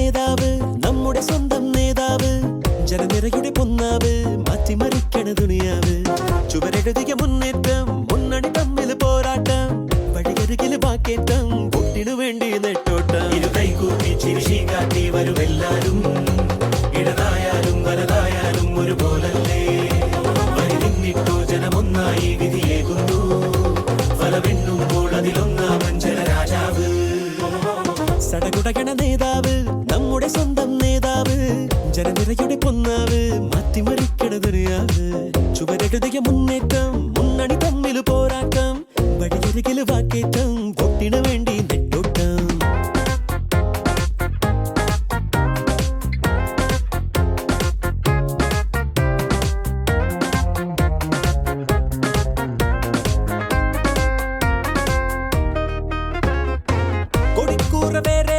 നേതാവ് നമ്മുടെ സ്വന്തം നേതാവ് ജനനിരയുടെ പൊന്നാവ് മാറ്റിമറിക്കണ ദുനിയാവ് ചുവരെഴുതിയ മുന്നേറ്റം മുന്നണി തമ്മിൽ പോരാട്ടം വഴിയരികില് വാക്കേറ്റം വോട്ടിനു വേണ്ടി നെട്ടോട്ടം ഇരുകൈകൂപ്പി ചിരിശി കാട്ടി വരുമെല്ലാരും ഇടതായാലും വലതായാലും ഒരുപോലല്ലേ വരി നിന്നിട്ടോ ജനമൊന്നായി വിധിയേകുന്നു ഫലമെണ്ണുമ്പോൾ അതിലൊന്നാമൻ ജനരാജാവ് സടകുടകണ നേതാവ് നമ്മുടെ സ്വന്തം നേതാവ് ജനനിരയുടെ പൊന്നാവ് മാറ്റിമറിക്കണ ദുനിയാവ് ചുവരെഴുതിയ മുന്നേറ്റം മുന്നണി തമ്മിൽ പോരാട്ടം വഴിയരികില് വാക്കേറ്റം വോട്ടിനു വേണ്ടി നെട്ടോട്ടം കൊടിക്കൂറ വേറെ